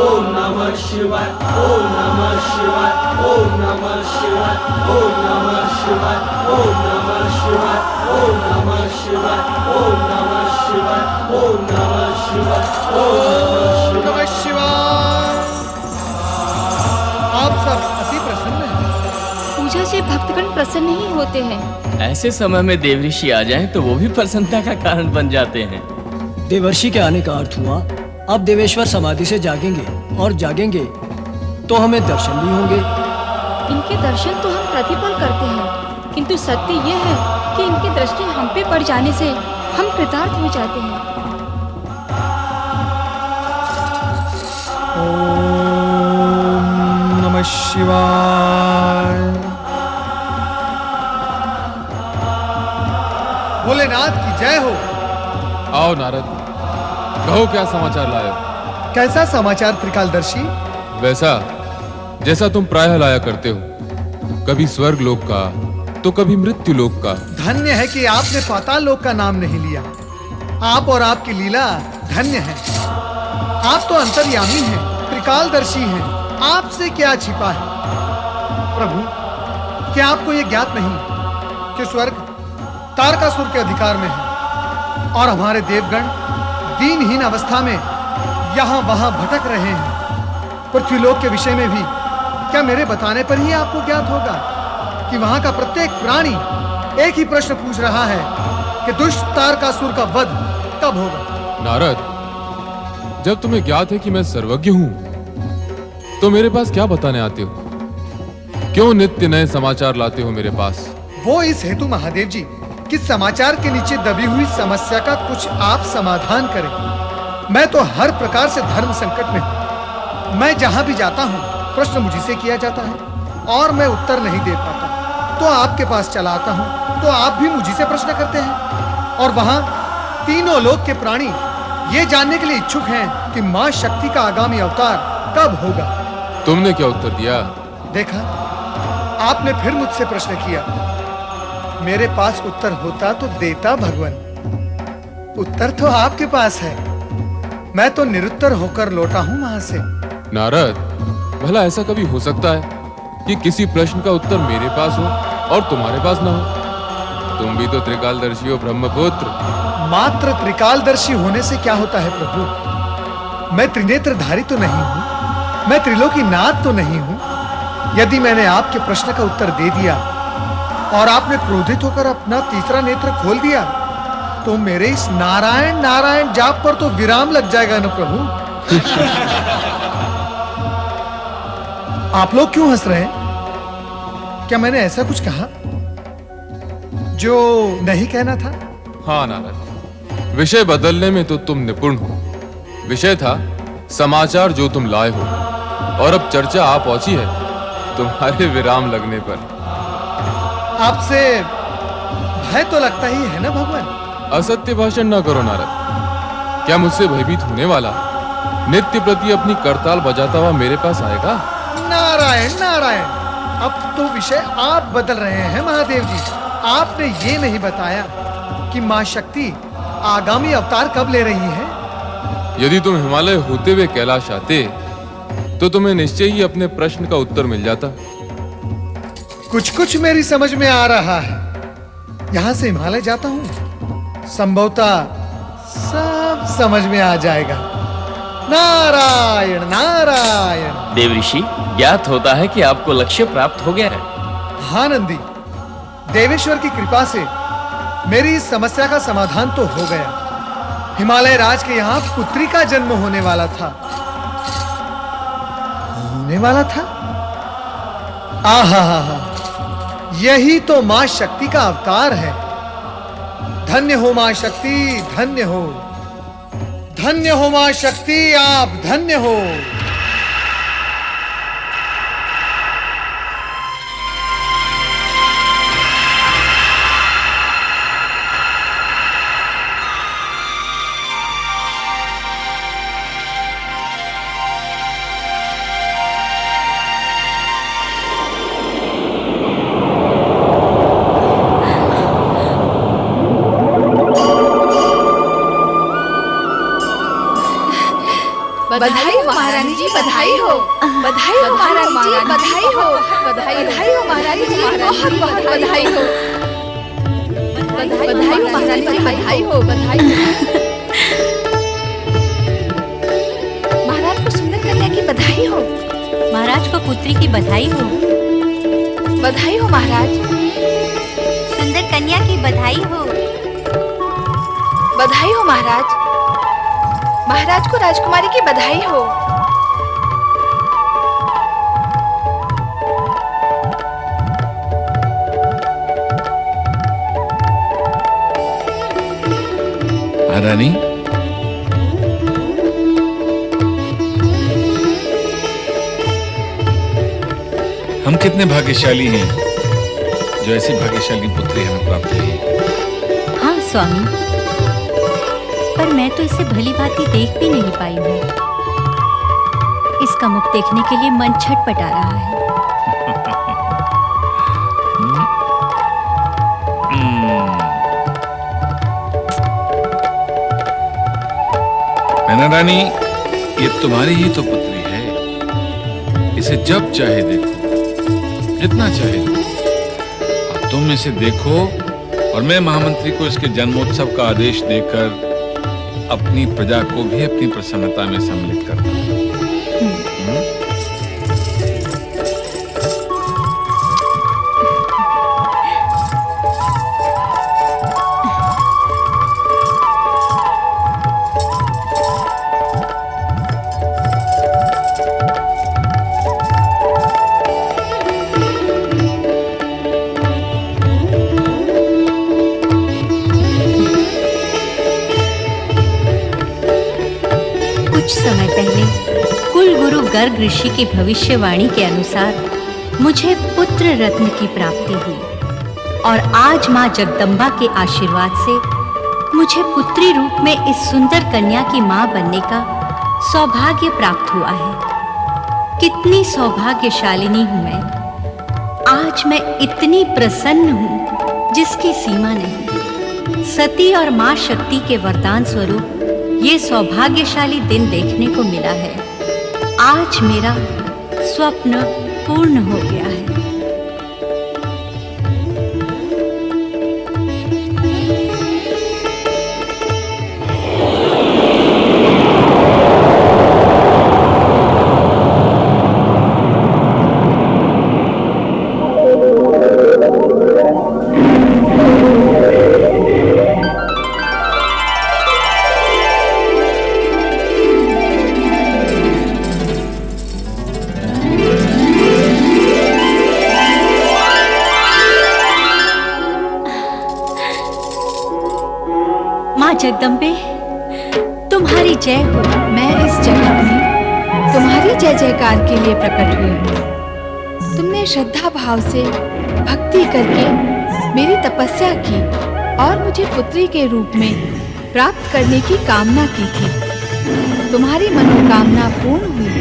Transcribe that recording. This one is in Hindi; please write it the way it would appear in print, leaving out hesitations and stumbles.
ओम नमः शिवाय, ओम नमः शिवाय, ओम नमः शिवाय, ओम नमः शिवाय, ओम नमः शिवाय, ओम नमः शिवाय, ओम नमः शिवाय, ओम नमः शिवाय, ओम नमः शिवाय। आप सब अति प्रसन्न हैं। पूजा से भक्तगण प्रसन्न ही होते हैं। ऐसे समय में देवऋषि आ जाएं तो वो भी प्रसन्नता का कारण बन जाते हैं। देवर्षि के आने का अर्थ हुआ अब देवेश्वर समाधि से जागेंगे, और जागेंगे तो हमें दर्शन भी होंगे। इनके दर्शन तो हम प्रतिपल करते हैं, किंतु सत्य यह है कि इनकी दृष्टि हम पे पड़ जाने से हम कृतार्थ हो जाते हैं। ओम नमः शिवाय। भोलेनाथ की जय हो। आओ नारद, कहो क्या समाचार लाए हो? कैसा समाचार त्रिकालदर्शी? वैसा जैसा तुम प्रायः लाया करते हो, कभी स्वर्ग लोक का तो कभी मृत्यु लोक का। धन्य है कि आपने पाताल लोक का नाम नहीं लिया। आप और आपकी लीला धन्य है। आप तो अंतर्यामी हैं, त्रिकालदर्शी हैं। आपसे क्या छिपा है? प्रभु, क्या आपको यह ज्ञात नहीं कि स्वर्ग तारकासुर के अधिकार में है और हमारे देवगण दीनहीन अवस्था में यहां वहां भटक रहे हैं? पृथ्वीलोक के विषय में भी क्या मेरे बताने पर ही आपको ज्ञात होगा कि वहां का प्रत्येक प्राणी एक ही प्रश्न पूछ रहा है कि दुष्ट तारकासुर का वध कब होगा? नारद, जब तुम्हें ज्ञात है कि मैं सर्वज्ञ हूं, तो मेरे पास क्या बताने आते हो? क्यों नित्य नए समाचार लाते हो मेरे पास? वो इस हेतु महादेव जी कि समाचार के नीचे दबी हुई समस्या का कुछ आप समाधान करें। मैं तो हर प्रकार से धर्म संकट में हूं। मैं जहां भी जाता हूं प्रश्न मुझी से किया जाता है और मैं उत्तर नहीं दे पाता, तो आपके पास चला आता हूं तो आप भी मुझी से प्रश्न करते हैं। और वहां तीनों लोक के प्राणी ये जानने के लिए इच्छुक हैं कि मां शक्ति का आगामी अवतार कब होगा। तुमने क्या उत्तर दिया? देखा, आपने फिर मुझसे प्रश्न किया। मेरे पास उत्तर होता तो देता भगवान। उत्तर तो आपके पास है, मैं तो निरुत्तर होकर लौटा हूं वहां से। नारद, भला ऐसा कभी हो सकता है कि किसी प्रश्न का उत्तर मेरे पास हो और तुम्हारे पास ना हो? तुम भी तो त्रिकालदर्शी हो ब्रह्मपुत्र। मात्र त्रिकालदर्शी होने से क्या होता है प्रभु? मैं त्रिनेत्रधारी तो नहीं हूं, मैं त्रिलोकीनाथ तो नहीं हूं। यदि मैंने आपके प्रश्न का उत्तर दे दिया और आपने क्रोधित होकर अपना तीसरा नेत्र खोल दिया, तो मेरे इस नारायण नारायण जाप पर तो विराम लग जाएगा ना प्रभु। आप लोग क्यों हंस रहे हैं? क्या मैंने ऐसा कुछ कहा जो नहीं कहना था? हाँ नारद, विषय बदलने में तो तुम निपुण हो। विषय था समाचार जो तुम लाए हो, और अब चर्चा आ पहुंची है तुम्हारे विराम लगने पर। आपसे भय तो लगता ही है ना भगवान? असत्य भाषण न करो नारद। क्या मुझसे भयभीत होने वाला नित्य प्रति अपनी करताल बजाता हुआ मेरे पास आएगा? नारायण नारायण, अब तो विषय आप बदल रहे हैं महादेव जी। आपने ये नहीं बताया कि मां शक्ति आगामी अवतार कब ले रही है। यदि तुम हिमालय होते हुए कैलाश आते तो तुम्हें निश्चय ही अपने प्रश्न का उत्तर मिल जाता। कुछ कुछ मेरी समझ में आ रहा है। यहां से हिमालय जाता हूं, संभवतः सब समझ में आ जाएगा। नारायण नारायण। देवऋषि, ज्ञात होता है कि आपको लक्ष्य प्राप्त हो गया है। हाँ नंदी, देवेश्वर की कृपा से मेरी इस समस्या का समाधान तो हो गया। हिमालय राज के यहाँ पुत्री का जन्म होने वाला था। आहा, यही तो मां शक्ति का अवतार है। धन्य हो मां शक्ति, धन्य हो। धन्य हो मां शक्ति, आप धन्य हो। बधाई महारानी जी, बधाई हो। बधाई हो महारानी जी, बधाई हो। बधाई हो महारानी जी, बहुत बहुत बधाई हो। बधाई हो महारानी जी, बधाई हो, बधाई हो। महाराज को सुंदर कन्या की बधाई हो। महाराज को पुत्री की बधाई हो। बधाई हो महाराज। सुंदर कन्या की बधाई हो। बधाई हो महाराज। महाराज को राजकुमारी की बधाई हो। महारानी, हम कितने भाग्यशाली हैं जो ऐसी भाग्यशाली पुत्री हमें प्राप्त हुई है। हाँ स्वामी, पर मैं तो इसे भली भांति देख भी नहीं पाई हूँ। इसका मुख देखने के लिए मन छटपटा रहा है। मैना रानी, ये तुम्हारी ही तो पुत्री है। इसे जब चाहे देखो, जितना चाहे देखो। अब तुम इसे देखो और मैं महामंत्री को इसके जन्मोत्सव का आदेश देकर अपनी प्रजा को भी अपनी प्रसन्नता में सम्मिलित करता हूं। समय पहले कुल गुरु गर्ग ऋषि की भविष्यवाणी के अनुसार मुझे पुत्र रत्न की प्राप्ति हुई और आज मां जगदम्बा के आशीर्वाद से मुझे पुत्री रूप में इस सुंदर कन्या की मां बनने का सौभाग्य प्राप्त हुआ है। कितनी सौभाग्यशालिनी हूं मैं। आज मैं इतनी प्रसन्न हूं जिसकी सीमा नहीं। सती और मां शक्ति के वरदान स्वरूप ये सौभाग्यशाली दिन देखने को मिला है। आज मेरा स्वप्न पूर्ण हो गया है। जगदम्बे, तुम्हारी जय हो। मैं इस जगत में तुम्हारी जय जयकार के लिए प्रकट हुई हूँ। तुमने श्रद्धा भाव से भक्ति करके मेरी तपस्या की और मुझे पुत्री के रूप में प्राप्त करने की कामना की थी। तुम्हारी मनोकामना पूर्ण हुई।